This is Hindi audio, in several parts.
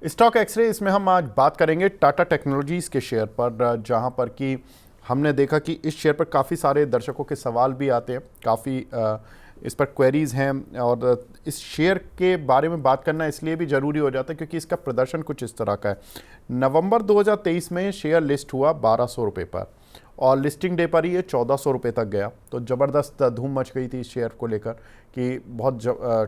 स्टॉक एक्सरे इसमें हम आज बात करेंगे टाटा टेक्नोलॉजीज़ के शेयर पर, जहां पर कि हमने देखा कि इस शेयर पर काफ़ी सारे दर्शकों के सवाल भी आते हैं, काफ़ी इस पर क्वेरीज़ हैं और इस शेयर के बारे में बात करना इसलिए भी ज़रूरी हो जाता है क्योंकि इसका प्रदर्शन कुछ इस तरह का है। नवंबर 2023 में शेयर लिस्ट हुआ 1200 रुपये पर और लिस्टिंग डे पर ही ये 1400 रुपये तक गया। तो ज़बरदस्त धूम मच गई थी इस शेयर को लेकर कि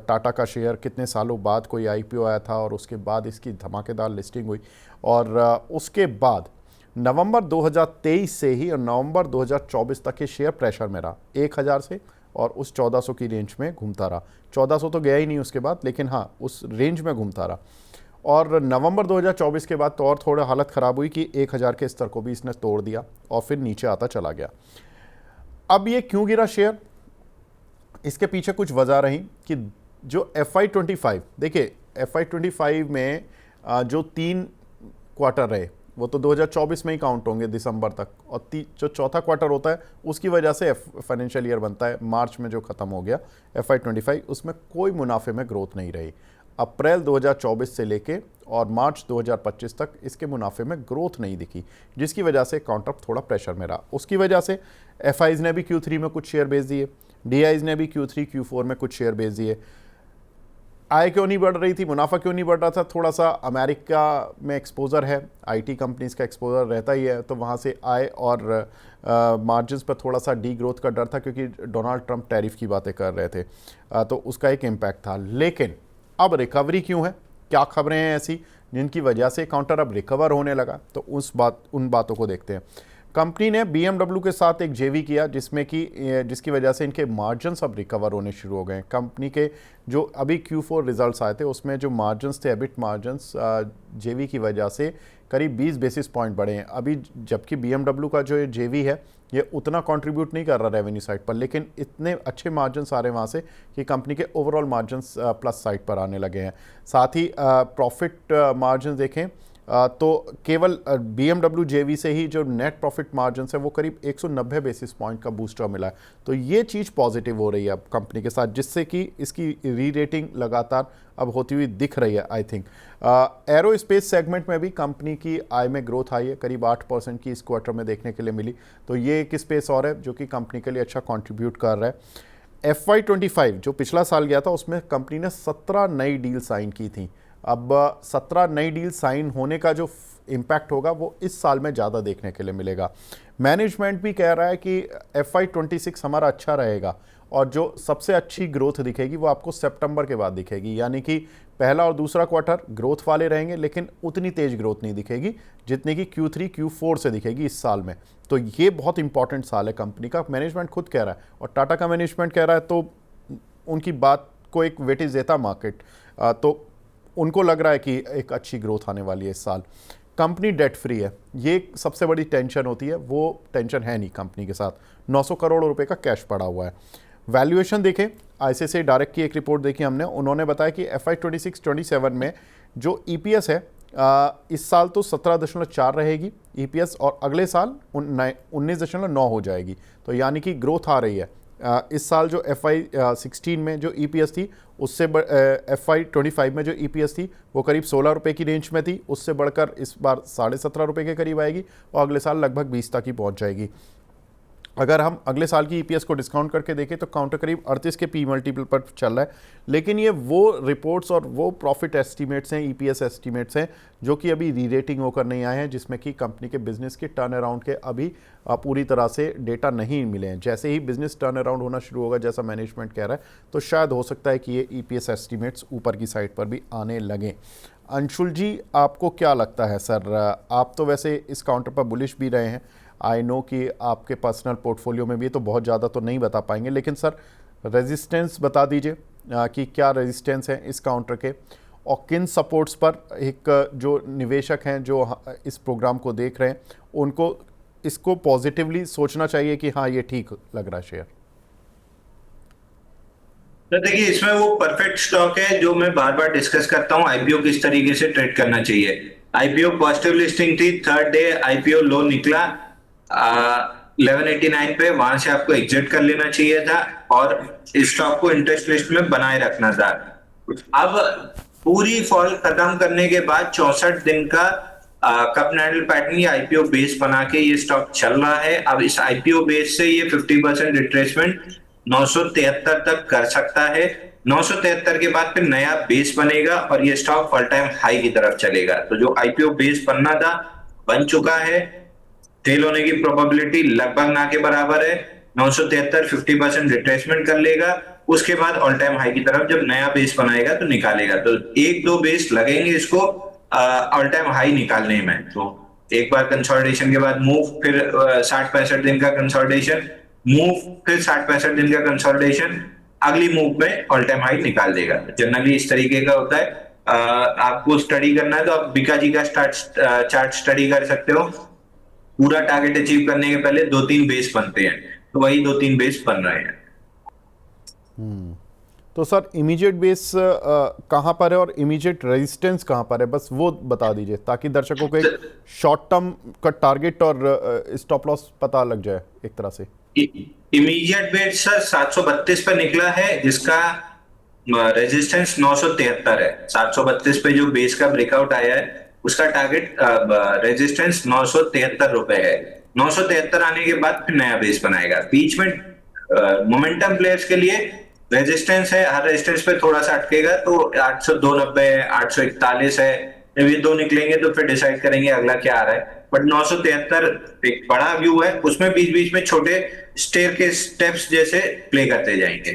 टाटा का शेयर कितने सालों बाद कोई आईपीओ आया था और उसके बाद इसकी धमाकेदार लिस्टिंग हुई। और उसके बाद नवंबर 2023 से ही और नवंबर 2024 तक ये शेयर प्रेशर में रहा 1000 से और उस 1400 की रेंज में घूमता रहा। 1400 तो गया ही नहीं उसके बाद, लेकिन हाँ उस रेंज में घूमता रहा। और नवंबर 2024 के बाद तो और थोड़ा हालत ख़राब हुई कि 1000 के स्तर को भी इसने तोड़ दिया और फिर नीचे आता चला गया। अब ये क्यों गिरा शेयर, इसके पीछे कुछ वजह रही कि जो FY25, देखिए FY25 में जो 3 क्वार्टर रहे वो तो 2024 में ही काउंट होंगे दिसंबर तक, और जो चौथा क्वार्टर होता है उसकी वजह से फाइनेंशियल ईयर बनता है। मार्च में जो ख़त्म हो गया FY25, उसमें कोई मुनाफे में ग्रोथ नहीं रही। अप्रैल 2024 से लेके और मार्च 2025 तक इसके मुनाफे में ग्रोथ नहीं दिखी, जिसकी वजह से काउंटर थोड़ा प्रेशर में रहा। उसकी वजह से FIs ने भी Q3 में कुछ शेयर बेच दिए, DIs ने भी Q3 Q4 में कुछ शेयर बेच दिए। आय क्यों नहीं बढ़ रही थी, मुनाफा क्यों नहीं बढ़ रहा था? थोड़ा सा अमेरिका में एक्सपोजर है, IT कंपनीज का एक्सपोजर रहता ही है, तो वहाँ से आय और मार्जिन्स पर थोड़ा सा डी ग्रोथ का डर था क्योंकि डोनाल्ड ट्रंप टैरिफ की बातें कर रहे थे, तो उसका एक इम्पैक्ट था। लेकिन अब रिकवरी क्यों है, क्या खबरें हैं ऐसी जिनकी वजह से काउंटर अब रिकवर होने लगा, तो उन बातों को देखते हैं। कंपनी ने BMW के साथ एक JV किया जिसकी वजह से इनके मार्जिन्स अब रिकवर होने शुरू हो गए। कंपनी के जो अभी Q4 रिजल्ट्स आए थे उसमें जो मार्जिन्स थे, एबिट मार्जिन्स, JV की वजह से करीब 20 बेसिस पॉइंट बढ़े हैं अभी, जबकि BMW का जो ये JV है ये उतना कंट्रीब्यूट नहीं कर रहा रेवेन्यू साइड पर, लेकिन इतने अच्छे मार्जिन्स आ रहे हैं वहाँ से कि कंपनी के ओवरऑल मार्जिन्स प्लस साइड पर आने लगे हैं। साथ ही प्रॉफिट मार्जिन देखें तो केवल BMW JV से ही जो नेट प्रॉफिट मार्जिन है वो करीब 190 बेसिस पॉइंट का बूस्टर मिला है। तो ये चीज़ पॉजिटिव हो रही है अब कंपनी के साथ, जिससे कि इसकी री रेटिंग लगातार अब होती हुई दिख रही है। आई थिंक एरोस्पेस सेगमेंट में भी कंपनी की आय में ग्रोथ आई है, करीब 8% की इस क्वार्टर में देखने के लिए मिली। तो ये एक स्पेस और है जो कि कंपनी के लिए अच्छा कॉन्ट्रीब्यूट कर रहा है। FY25 जो पिछला साल गया था उसमें कंपनी ने 17 नई डील साइन की थी। अब 17 नई डील साइन होने का जो इम्पैक्ट होगा वो इस साल में ज़्यादा देखने के लिए मिलेगा। मैनेजमेंट भी कह रहा है कि FY26 हमारा अच्छा रहेगा और जो सबसे अच्छी ग्रोथ दिखेगी वो आपको सितंबर के बाद दिखेगी, यानी कि पहला और दूसरा क्वार्टर ग्रोथ वाले रहेंगे लेकिन उतनी तेज ग्रोथ नहीं दिखेगी जितनी कि Q3 Q4 से दिखेगी इस साल में। तो ये बहुत इंपॉर्टेंट साल है कंपनी का, मैनेजमेंट खुद कह रहा है और टाटा का मैनेजमेंट कह रहा है, तो उनकी बात को एक वेटेज देता मार्केट, तो उनको लग रहा है कि एक अच्छी ग्रोथ आने वाली है इस साल। कंपनी डेट फ्री है, ये सबसे बड़ी टेंशन होती है, वो टेंशन है नहीं कंपनी के साथ। 900 करोड़ रुपए का कैश पड़ा हुआ है। वैल्यूएशन देखें, ICICI डायरेक्ट की एक रिपोर्ट देखी हमने, उन्होंने बताया कि FY26-27 में जो EPS है इस साल तो 17.4 रहेगी EPS और अगले साल 19.9 हो जाएगी, तो यानी कि ग्रोथ आ रही है। इस साल जो FY16 में जो EPS थी उससे FY25 में जो EPS थी वो करीब 16 रुपये की रेंज में थी, उससे बढ़कर इस बार 17.5 रुपये के करीब आएगी और अगले साल लगभग 20 तक ही पहुंच जाएगी। अगर हम अगले साल की EPS को डिस्काउंट करके देखें तो काउंटर करीब 38 के P मल्टीपल पर चल रहा है, लेकिन ये वो रिपोर्ट्स और वो प्रॉफिट एस्टीमेट्स हैं, EPS एस्टीमेट्स हैं जो कि अभी री रेटिंग होकर नहीं आए हैं, जिसमें कि कंपनी के बिजनेस के टर्न अराउंड के अभी पूरी तरह से डेटा नहीं मिले हैं। जैसे ही बिजनेस टर्न अराउंड होना शुरू होगा, जैसा मैनेजमेंट कह रहा है, तो शायद हो सकता है कि ये EPS एस्टीमेट्स ऊपर की साइड पर भी आने लगें। अंशुल जी, आपको क्या लगता है सर? आप तो वैसे इस काउंटर पर बुलिश भी रहे हैं, आई नो कि आपके पर्सनल पोर्टफोलियो में भी तो बहुत ज़्यादा तो नहीं बता पाएंगे, लेकिन सर रेजिस्टेंस बता दीजिए कि क्या रेजिस्टेंस है इस काउंटर के और किन सपोर्ट्स पर एक जो निवेशक हैं जो इस प्रोग्राम को देख रहे हैं उनको इसको पॉजिटिवली सोचना चाहिए कि हाँ ये ठीक लग रहा है शेयर। तो देखिए, इसमें वो परफेक्ट स्टॉक है जो मैं बार बार डिस्कस करता हूँ, आईपीओ किस तरीके से ट्रेड करना चाहिए। आईपीओ पॉजिटिव लिस्टिंग थी, थर्ड डे आईपीओ लो निकला 1189 पे, वहां से आपको एग्जिट कर लेना चाहिए था और स्टॉक को इंटरेस्ट लिस्ट में बनाए रखना था। अब पूरी फॉल खत्म करने के बाद 64 दिन का कप एंड हैंडल पैटर्न या आईपीओ बेस बना के ये स्टॉक चल रहा है। अब इस आईपीओ बेस से ये 50% रिट्रेसमेंट 973 तक कर सकता है। 973 के बाद फिर नया बेस बनेगा और ये स्टॉक ऑल टाइम हाई की तरफ चलेगा। तो जो आईपीओ बेस बनना था बन चुका है, फेल होने की प्रोबेबिलिटी लगभग ना के बराबर है। 973 50% रिट्रेसमेंट कर लेगा, उसके बाद ऑल टाइम हाई की तरफ जब नया बेस बनाएगा तो निकालेगा। तो एक दो बेस लगेंगे इसको ऑल टाइम हाई निकालने में। तो एक बार कंसोलिडेशन के बाद मूव, फिर 60-65 दिन का कंसोलिडेशन, मूव, फिर 60-65 दिन का कंसोलिडेशन, अगली मूव में ऑल टाइम हाई निकाल देगा। जनरली इस तरीके का होता है। आपको स्टडी करना है तो आप बीका जी का चार्ट स्टडी कर सकते हो। पूरा टारगेट अचीव करने के पहले 2-3 बेस बनते हैं, तो वही 2-3 बेस बन रहे हैं। तो सर इमीडिएट बेस कहाँ पर है और इमीडिएट रेजिस्टेंस कहाँ पर है, बस वो बता दीजिए ताकि दर्शकों को एक शॉर्ट टर्म का टारगेट और स्टॉप लॉस पता लग जाए एक तरह से। इमीडिएट बेस सर 732 पे निकला है, जिसका रेजिस्टेंस 973 है। 732 पे जो बेस का ब्रेकआउट आया है उसका टारगेट रेजिस्टेंस 973 रुपए है। 973 आने के बाद फिर नया बेस बनाएगा। बीच में मोमेंटम प्लेयर्स के लिए रेजिस्टेंस है, हर रेजिस्टेंस पे थोड़ा सा अटकेगा, तो 802.90 है, 841 है। जब ये दो निकलेंगे तो फिर डिसाइड करेंगे अगला क्या आ रहा है। बट 973 एक बड़ा व्यू है, उसमें बीच बीच में छोटे स्टेयर के स्टेप्स जैसे प्ले करते जाएंगे।